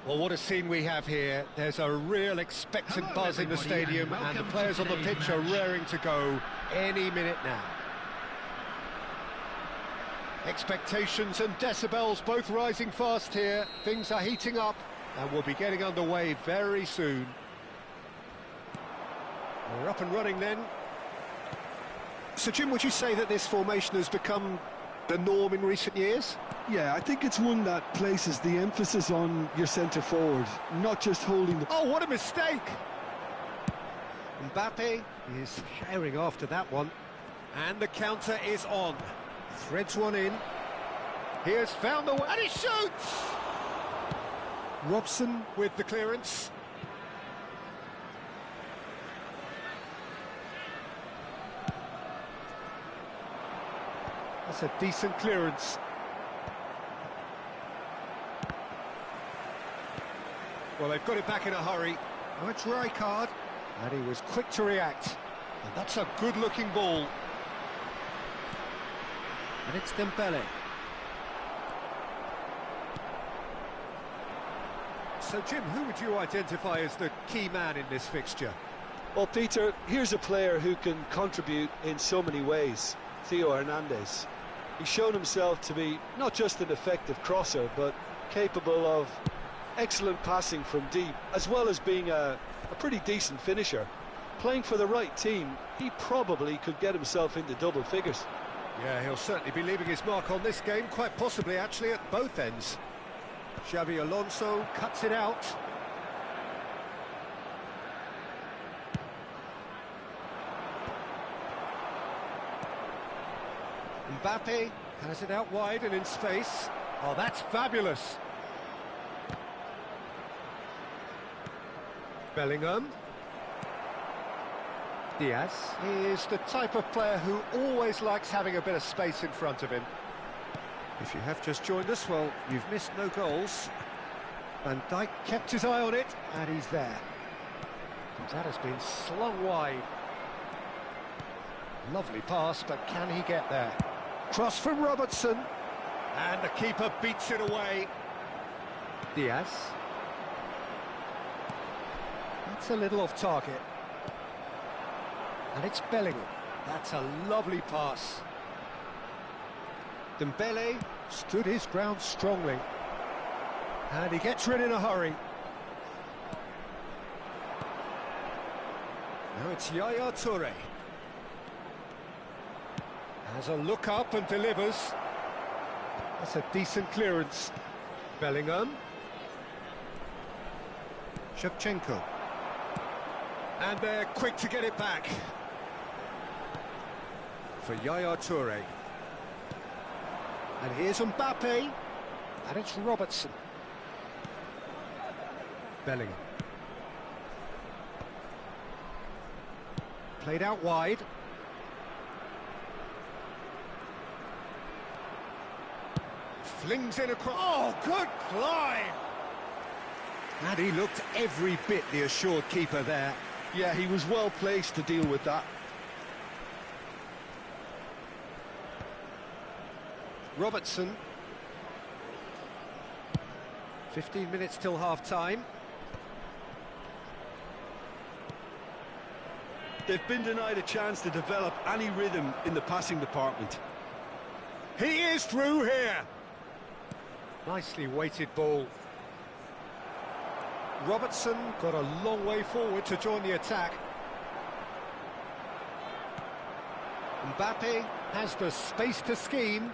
Well, what a scene we have here. There's a real expectant buzz in the stadium, and the players on the pitch are raring to go any minute now. Expectations and decibels both rising fast here. Things are heating up, and we'll be getting underway very soon. We're up and running then. So, Jim, would you say that this formation has become the norm in recent years? Yeah, I think it's one that places the emphasis on your centre-forward, not just holding the... Oh, what a mistake! Mbappe is herring after that one. And the counter is on. Threads one in. He has found the way, and he shoots! Robson with the clearance. That's a decent clearance. Well, they've got it back in a hurry. Oh, it's Rijkaard. And he was quick to react. And that's a good-looking ball. And it's Dembele. So, Jim, who would you identify as the key man in this fixture? Well, Peter, here's a player who can contribute in so many ways. Theo Hernandez. He's shown himself to be not just an effective crosser, but capable of excellent passing from deep, as well as being a pretty decent finisher. Playing for the right team, he probably could get himself into double figures. Yeah, he'll certainly be leaving his mark on this game, quite possibly actually at both ends. Xabi Alonso cuts it out. Mbappe has it out wide and in space. Oh, that's fabulous. Bellingham. Diaz is the type of player who always likes having a bit of space in front of him. If you have just joined us, well, you've missed no goals. Van Dijk kept his eye on it, and he's there. That has been slung wide. Lovely pass, but can he get there? Cross from Robertson. And the keeper beats it away. Diaz. That's a little off target. And it's Bellingham. That's a lovely pass. Dembele stood his ground strongly. And he gets rid in a hurry. Now it's Yaya Toure. Has a look up and delivers. That's a decent clearance. Bellingham. Shevchenko. And they're quick to get it back. For Yaya Toure. And here's Mbappe. And it's Robertson. Bellingham. Played out wide. Flings in across. Oh, good climb! And he looked every bit the assured keeper there. Yeah, he was well placed to deal with that. Robertson. 15 minutes till half-time. They've been denied a chance to develop any rhythm in the passing department. He is through here. Nicely weighted ball. Robertson got a long way forward to join the attack. Mbappe has the space to scheme.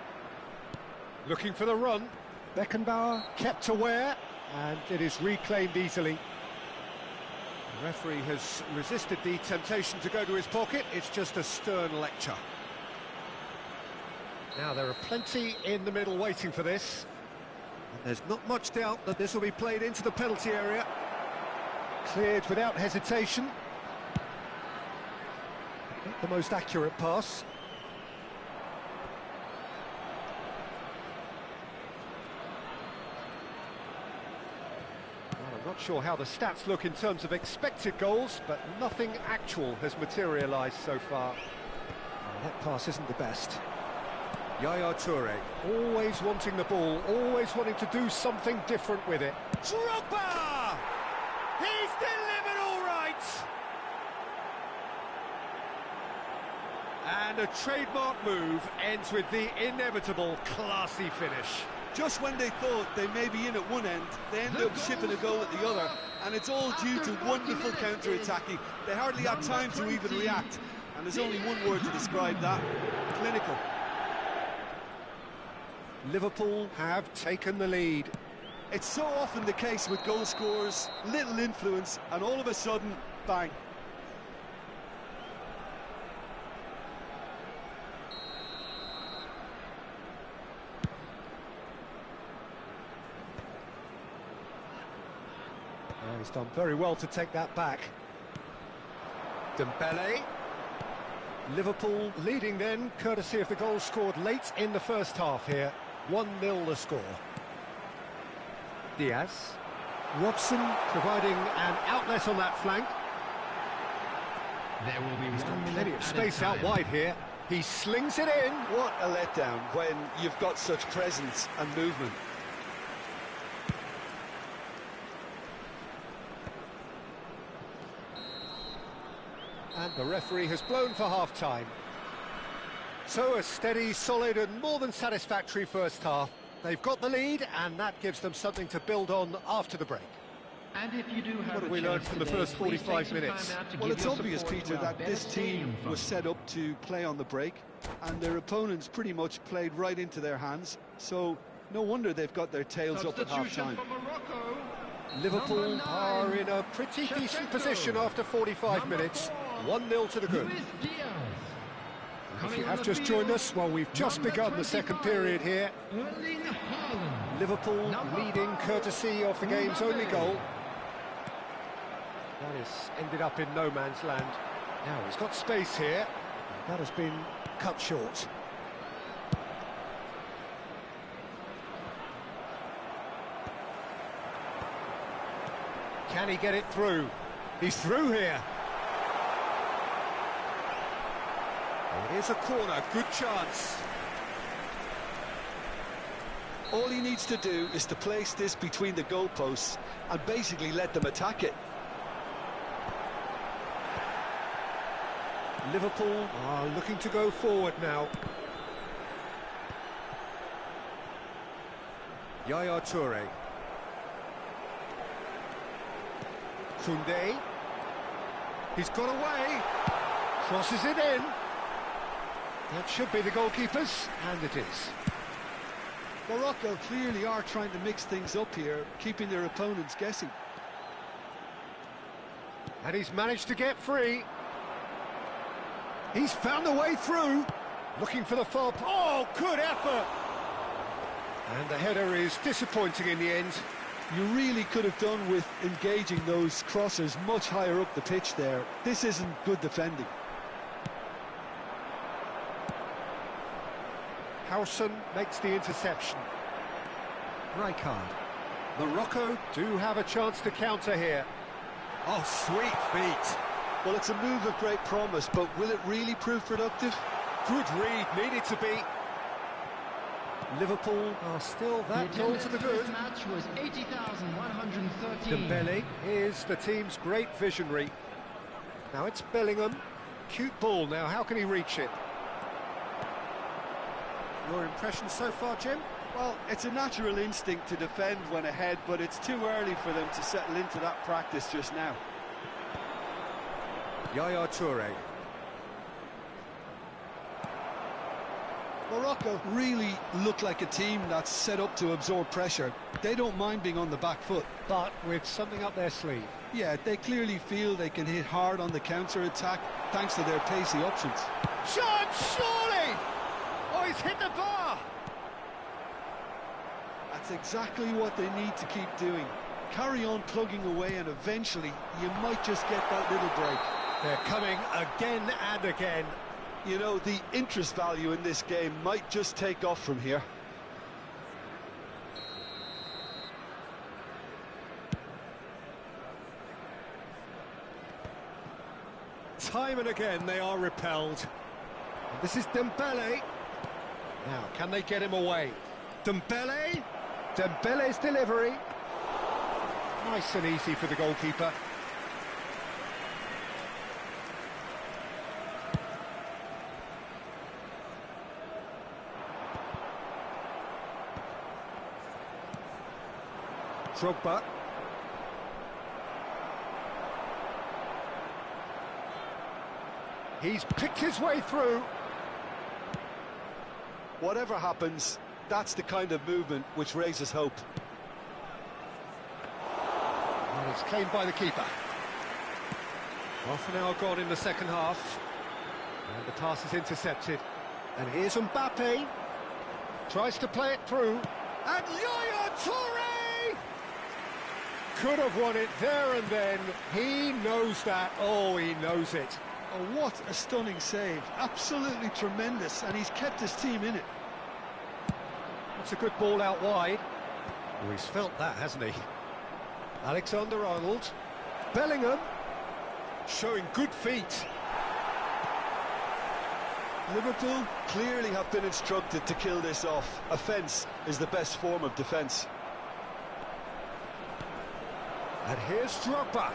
Looking for the run. Beckenbauer kept aware, and it is reclaimed easily. The referee has resisted the temptation to go to his pocket. It's just a stern lecture. Now, there are plenty in the middle waiting for this. And there's not much doubt that this will be played into the penalty area. Cleared without hesitation. Not the most accurate pass. Well, I'm not sure how the stats look in terms of expected goals, but nothing actual has materialised so far. Well, that pass isn't the best. Yaya Toure, always wanting the ball, always wanting to do something different with it. Drogba! He's delivered all right! And a trademark move ends with the inevitable classy finish. Just when they thought they may be in at one end, they end up shipping a goal at the other, and it's all due to wonderful counter-attacking. They hardly had time to even react, and there's only one word to describe that: clinical. Liverpool have taken the lead. It's so often the case with goal scorers, little influence, and all of a sudden, bang. He's done very well to take that back. Dembele. Liverpool leading then, courtesy of the goal scored late in the first half here. 1-0 the score. Diaz. Robson providing an outlet on that flank. There will be Plenty of space out wide here. He slings it in. What a letdown when you've got such presence and movement. And the referee has blown for half-time. So a steady, solid and more than satisfactory first half. They've got the lead and that gives them something to build on after the break. And if you do have what have we learned from the first 45 minutes? Well, it's obvious, Peter, that this team was set up to play on the break, and their opponents pretty much played right into their hands, so no wonder they've got their tails up at half-time. Liverpool are in a pretty decent position after 45 minutes. 1-0 to the good. If you have just joined us, well, we've just begun the second period here. Liverpool leading courtesy of the game's only goal. That has ended up in no man's land. Now he's got space here. That has been cut short. Can he get it through? He's through here. Here's a corner, good chance. All he needs to do is to place this between the goalposts and basically let them attack it. Liverpool are looking to go forward now. Yaya Toure. Koundé. He's got away. Crosses it in. That should be the goalkeepers, and it is. Morocco clearly are trying to mix things up here, keeping their opponents guessing. And he's managed to get free. He's found a way through. Looking for the far... Oh, good effort! And the header is disappointing in the end. You really could have done with engaging those crossers much higher up the pitch there. This isn't good defending. Howson makes the interception. Rijkaard. Morocco do have a chance to counter here. Oh, sweet feet. Well, it's a move of great promise, but will it really prove productive? Good read, needed to be. Liverpool are still that goal to the good. Match was 80,113. Dembele is the team's great visionary. Now it's Bellingham. Cute ball now, how can he reach it? Your impression so far, Jim? Well, it's a natural instinct to defend when ahead, but it's too early for them to settle into that practice just now. Yaya Toure. Morocco really look like a team that's set up to absorb pressure. They don't mind being on the back foot. But with something up their sleeve. Yeah, they clearly feel they can hit hard on the counter-attack thanks to their pacey options. Shot, surely! Oh, he's hit the bar! That's exactly what they need to keep doing. Carry on plugging away and eventually you might just get that little break. They're coming again and again. You know, the interest value in this game might just take off from here. Time and again they are repelled. This is Dembele. Now, can they get him away? Dembele. Dembele's delivery. Nice and easy for the goalkeeper. Drogba. He's picked his way through. Whatever happens, that's the kind of movement which raises hope. And it's claimed by the keeper. Half an hour gone in the second half. And the pass is intercepted. And here's Mbappe. Tries to play it through. And Yaya Toure! Could have won it there and then. He knows that. Oh, he knows it. Oh, what a stunning save. Absolutely tremendous, and he's kept his team in it. That's a good ball out wide. Oh, he's felt that, hasn't he? Alexander-Arnold. Bellingham. Showing good feet. Liverpool clearly have been instructed to kill this off. Offence is the best form of defence. And here's Drogba.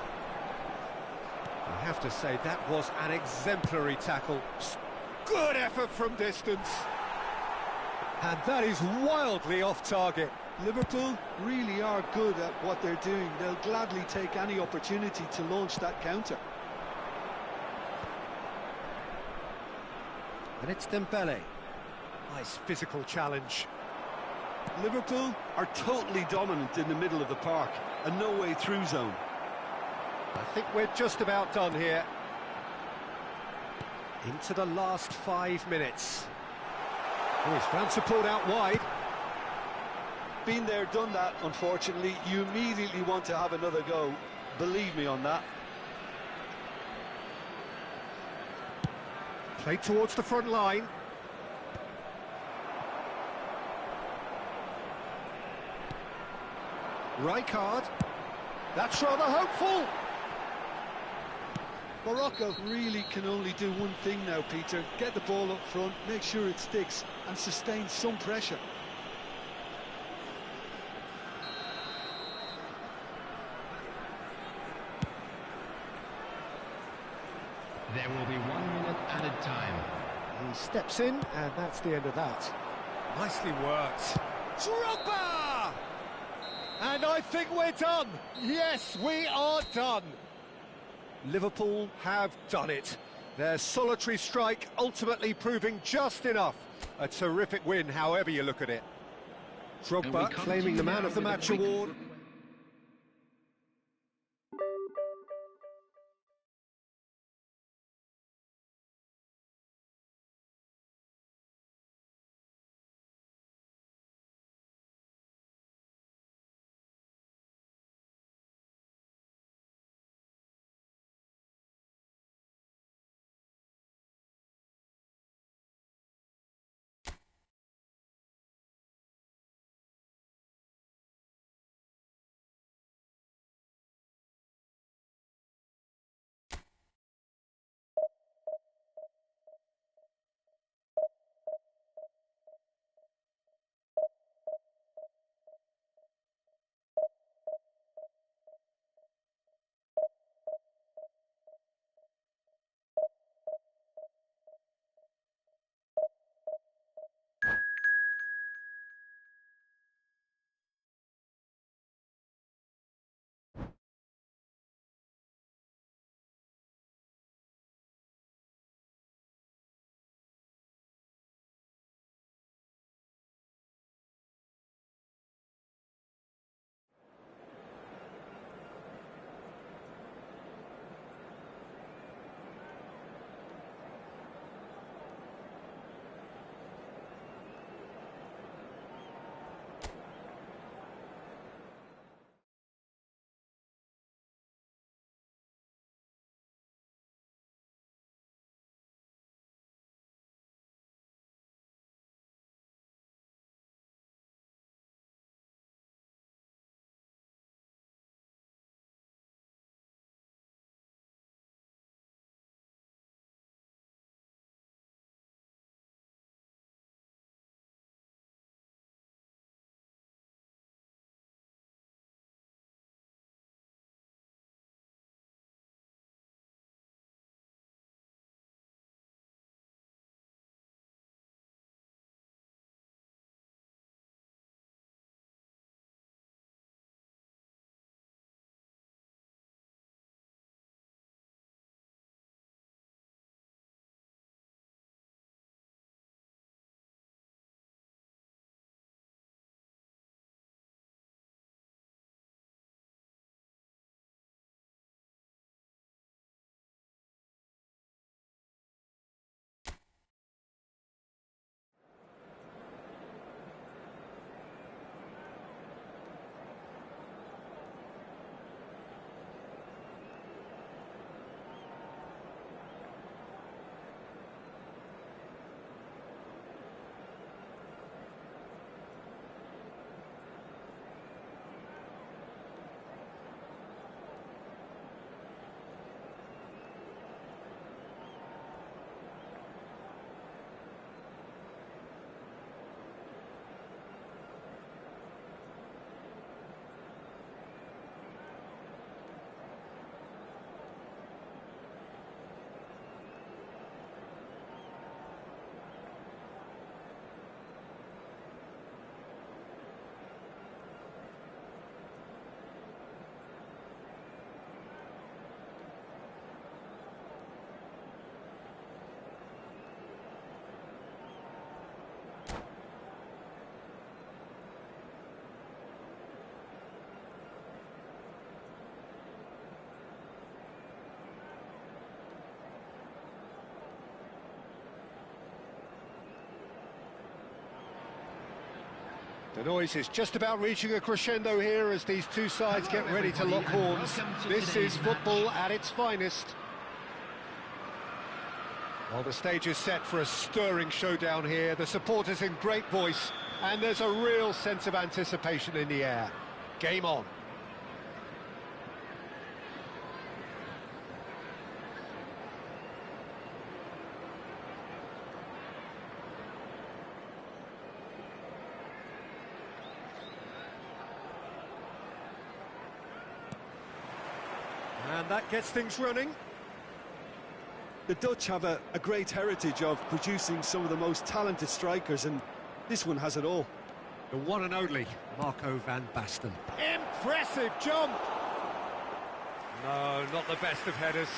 I have to say, that was an exemplary tackle. Good effort from distance. And that is wildly off target. Liverpool really are good at what they're doing. They'll gladly take any opportunity to launch that counter. And it's Dembele. Nice physical challenge. Liverpool are totally dominant in the middle of the park, a no-way through zone. I think we're just about done here. Into the last 5 minutes. Oh, he's found support out wide. Been there, done that, unfortunately. You immediately want to have another go. Believe me on that. Played towards the front line. Rijkaard. That's rather hopeful. Morocco really can only do one thing now, Peter. Get the ball up front, make sure it sticks, and sustain some pressure. There will be 1 minute added time. He steps in, and that's the end of that. Nicely worked. Drogba! And I think we're done. Yes, we are done. Liverpool have done it. Their solitary strike ultimately proving just enough. A terrific win, however you look at it. Drogba claiming the Man of the Match award. The noise is just about reaching a crescendo here as these two sides get ready to lock horns. This is football at its finest. Well, the stage is set for a stirring showdown here. The supporters in great voice, and there's a real sense of anticipation in the air. Game on. And that gets things running. The Dutch have a great heritage of producing some of the most talented strikers, and this one has it all. The one and only Marco van Basten. Impressive jump! No, not the best of headers.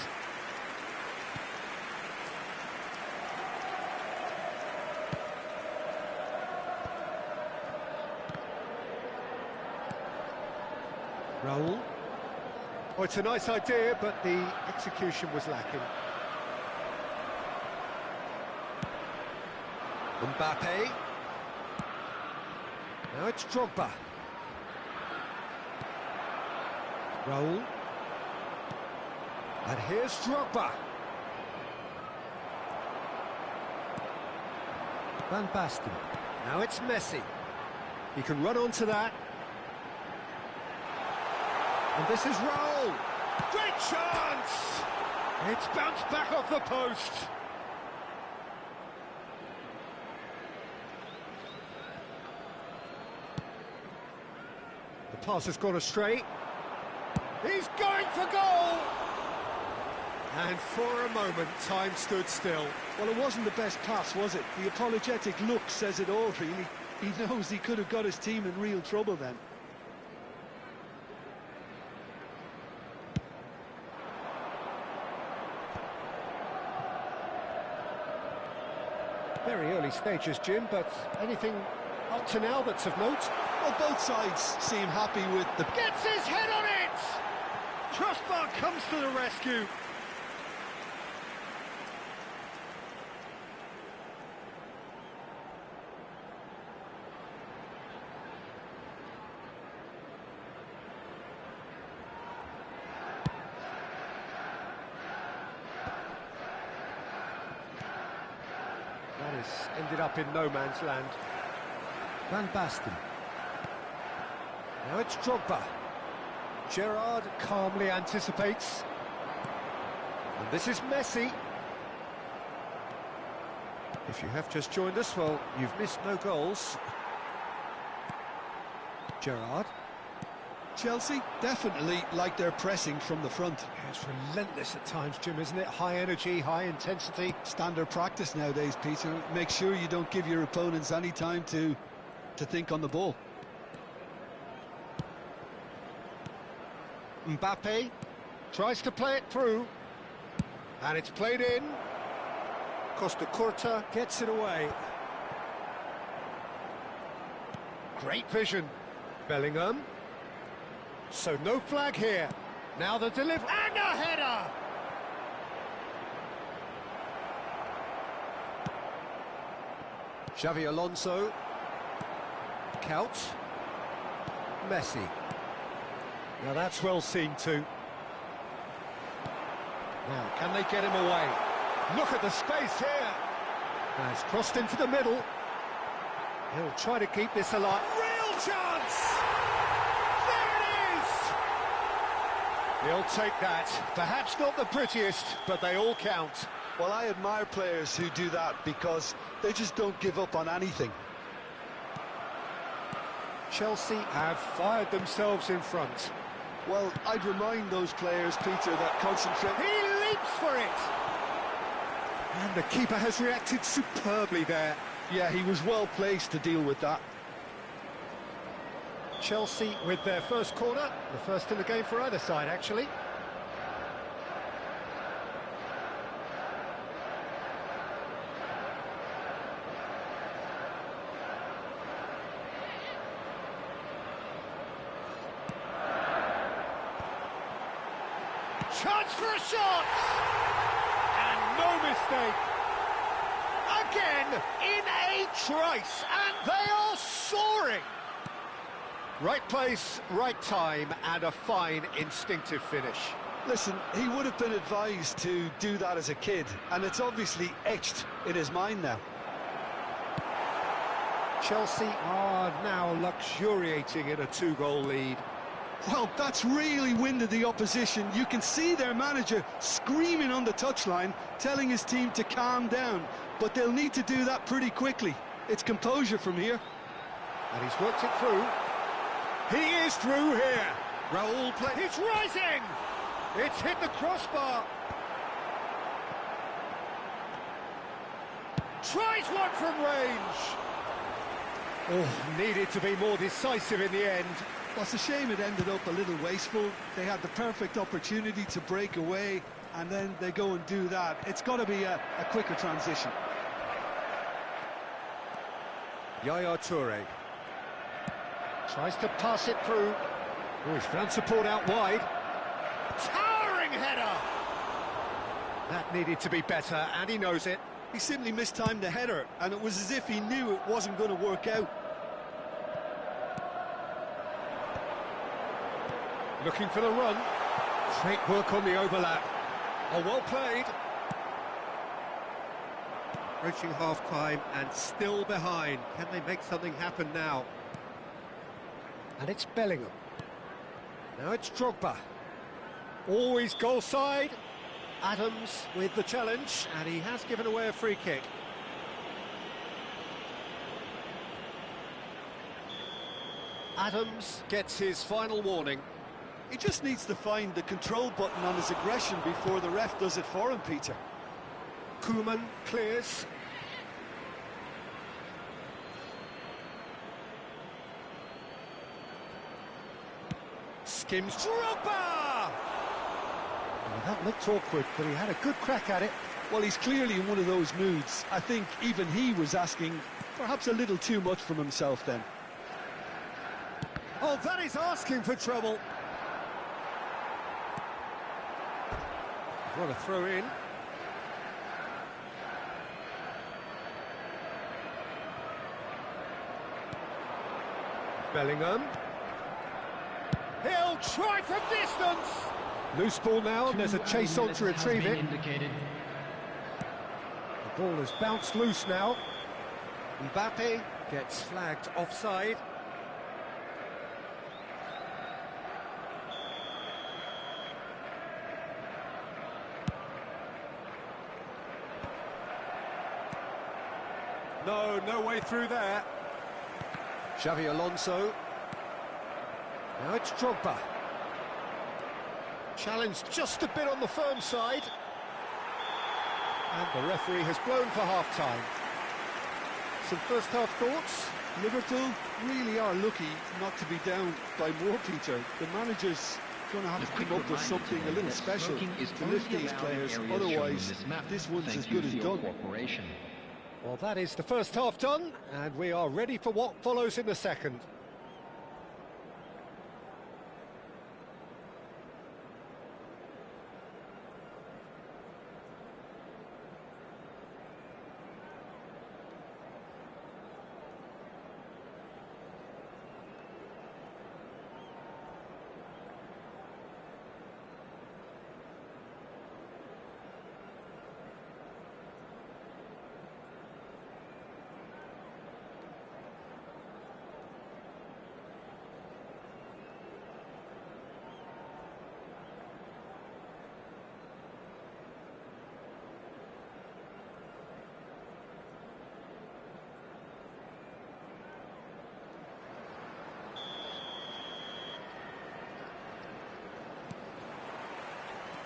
Raul. Oh, it's a nice idea, but the execution was lacking. Mbappe. Now it's Drogba. Raul. And here's Drogba. Van Basten. Now it's Messi. He can run onto that. And this is Raul. Great chance! It's bounced back off the post. The pass has gone astray. He's going for goal! And for a moment, time stood still. Well, it wasn't the best pass, was it? The apologetic look says it all, really. He knows he could have got his team in real trouble then. Very early stages, Jim, but anything up to now that's of note? Well, both sides seem happy with the... Gets his head on it! Crossbar comes to the rescue. That has ended up in no man's land. Van Basten. Now it's Drogba. Gerrard calmly anticipates. And this is Messi. If you have just joined us, well, you've missed no goals. Gerrard. Chelsea definitely like their pressing from the front. Yeah, it's relentless at times, Jim, isn't it? High energy, high intensity. Standard practice nowadays, Peter. Make sure you don't give your opponents any time to think on the ball. Mbappe tries to play it through. And it's played in. Costa Curta gets it away. Great vision. Bellingham. So no flag here. Now the delivery. And a header! Xavi Alonso. Couch. Messi. Now that's well seen too. Now, can they get him away? Look at the space here. Now it's crossed into the middle. He'll try to keep this alive. Real chance! There it is! He'll take that. Perhaps not the prettiest, but they all count. Well, I admire players who do that because they just don't give up on anything. Chelsea have fired themselves in front. Well, I'd remind those players, Peter, that concentrate... He leaps for it! And the keeper has reacted superbly there. Yeah, he was well placed to deal with that. Chelsea with their first corner, the first in the game for either side, actually. Chance for a shot! And no mistake. Again, in a trice, and they are soaring. Right place, right time, and a fine instinctive finish. Listen, he would have been advised to do that as a kid, and it's obviously etched in his mind now. Chelsea are now luxuriating in a 2-goal lead. Well, that's really winded the opposition. You can see their manager screaming on the touchline, telling his team to calm down, but they'll need to do that pretty quickly. It's composure from here. And he's worked it through. He is through here. Raul play. It's rising! It's hit the crossbar. Tries one from range. Oh, needed to be more decisive in the end. Well, it's a shame it ended up a little wasteful. They had the perfect opportunity to break away, and then they go and do that. It's got to be a quicker transition. Yaya Toure. Tries to pass it through. Oh, he's found support out wide. Towering header! That needed to be better, and he knows it. He simply mistimed the header, and it was as if he knew it wasn't going to work out. Looking for the run. Great work on the overlap. Oh, well played. Approaching half-time and still behind. Can they make something happen now? And it's Bellingham. Now it's Drogba. Always goal side. Adams with the challenge, and he has given away a free kick. Adams gets his final warning. He just needs to find the control button on his aggression before the ref does it for him, Peter. Koeman clears. Skims Drogba! Well, that looked awkward, but he had a good crack at it. Well, he's clearly in one of those moods. I think even he was asking perhaps a little too much from himself then. Oh, that is asking for trouble. What a throw in. Bellingham. He'll try from distance. Loose ball now, and there's a chase on to retrieve it. The ball has bounced loose now. Mbappe gets flagged offside. No way through there. Xavi Alonso. Now it's Drogba. Challenged just a bit on the firm side. And the referee has blown for half-time. Some first-half thoughts? Liverpool really are lucky not to be down by more, Peter. The manager's going to have to come up with something a little special to lift these players. Otherwise, this one's as good as done. Well, that is the first half done, and we are ready for what follows in the second.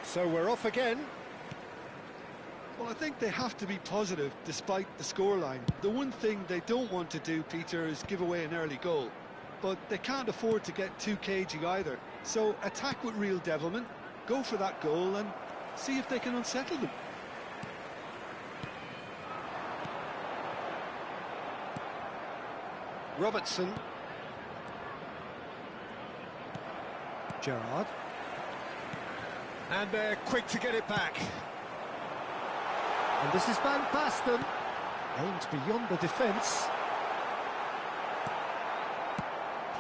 So we're off again. Well, I think they have to be positive despite the scoreline. The one thing they don't want to do, Peter, is give away an early goal. But they can't afford to get too cagey either. So attack with real devilment, go for that goal and see if they can unsettle them. Robertson. Gerrard. And they're quick to get it back. And this is Van Basten. Aimed beyond the defence.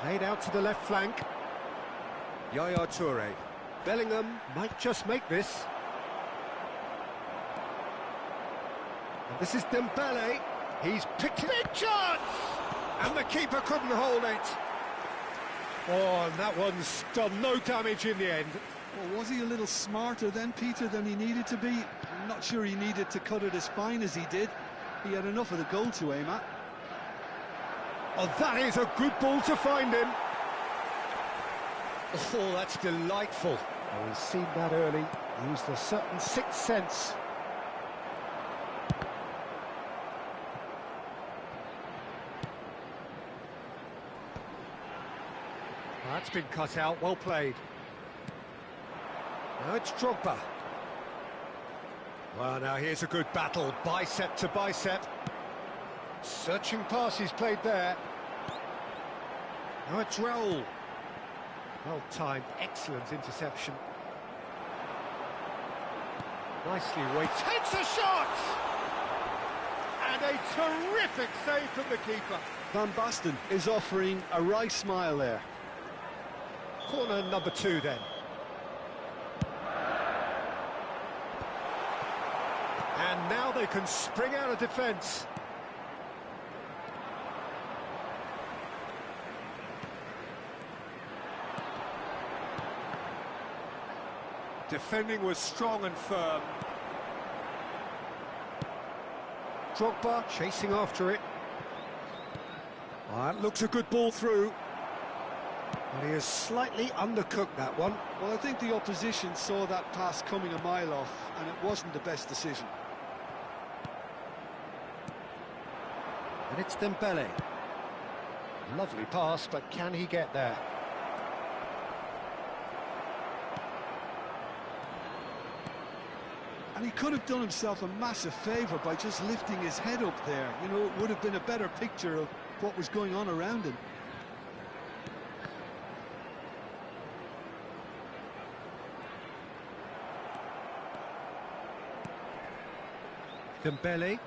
Played out to the left flank. Yaya Toure. Bellingham might just make this. And this is Dembele. He's picked it. Big chance! And the keeper couldn't hold it. Oh, and that one's done no damage in the end. Well, was he a little smarter then, Peter, than he needed to be? I'm not sure he needed to cut it as fine as he did. He had enough of the goal to aim at. Oh, that is a good ball to find him. Oh, that's delightful. Oh, he's seen that early. Used a certain sixth sense. That's been cut out, well played. Now it's Drogba. Well, now here's a good battle, bicep to bicep. Searching pass he's played there. Now it's Raul. Well timed, excellent interception. Nicely weighted. Takes a shot! And a terrific save from the keeper. Van Basten is offering a wry smile there. Corner number 2 then. And now they can spring out of defence. Defending was strong and firm. Drogba chasing after it. That looks a good ball through. And he has slightly undercooked that one. Well, I think the opposition saw that pass coming a mile off, and it wasn't the best decision. And it's Dembele. Lovely pass, but can he get there? And he could have done himself a massive favour by just lifting his head up there. You know, it would have been a better picture of what was going on around him. Dembele.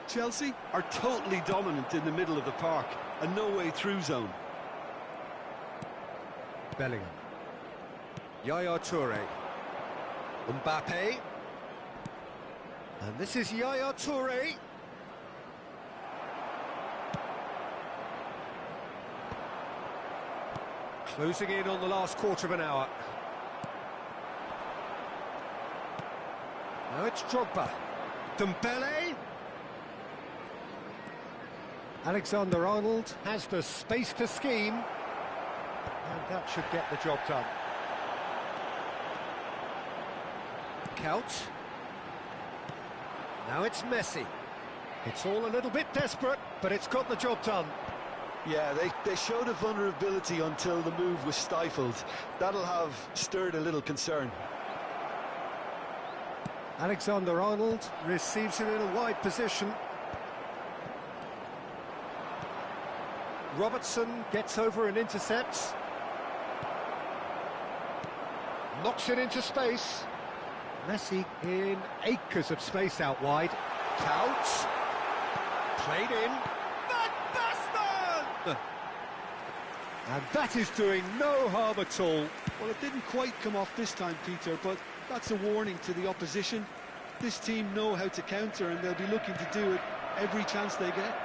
Chelsea are totally dominant in the middle of the park, a no-way-through zone. Bellingham. Yaya Toure. Mbappe. And this is Yaya Toure. Closing in on the last quarter of an hour. Now it's Drogba. Dembele. Alexander-Arnold has the space to scheme. And that should get the job done. Couch. Now it's Messi. It's all a little bit desperate, but it's got the job done. Yeah, they showed a vulnerability until the move was stifled. That'll have stirred a little concern. Alexander-Arnold receives it in a wide position. Robertson gets over and intercepts. Knocks it into space. Messi in acres of space out wide. Couch. Played in. Van Basten! And that is doing no harm at all. Well, it didn't quite come off this time, Peter, but that's a warning to the opposition. This team know how to counter, and they'll be looking to do it every chance they get.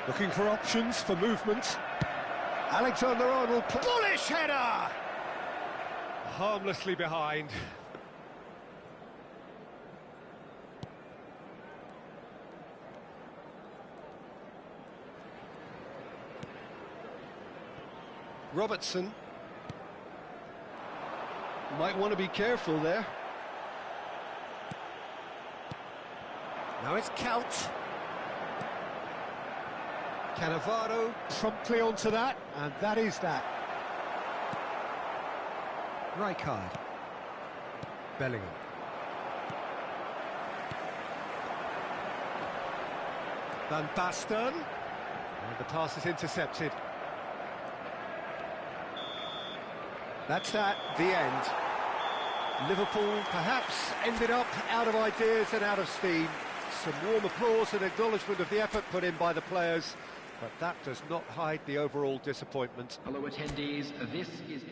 Looking for options, for movement. Alexander-Arnold. Bullish header! Harmlessly behind. Robertson. Might want to be careful there. Now it's Couch. Cannavaro promptly onto that, and that is that. Rijkaard. Bellingham. Van Basten. And the pass is intercepted. That's that, the end. Liverpool perhaps ended up out of ideas and out of steam. Some warm applause and acknowledgement of the effort put in by the players. But that does not hide the overall disappointment. Fellow attendees, this is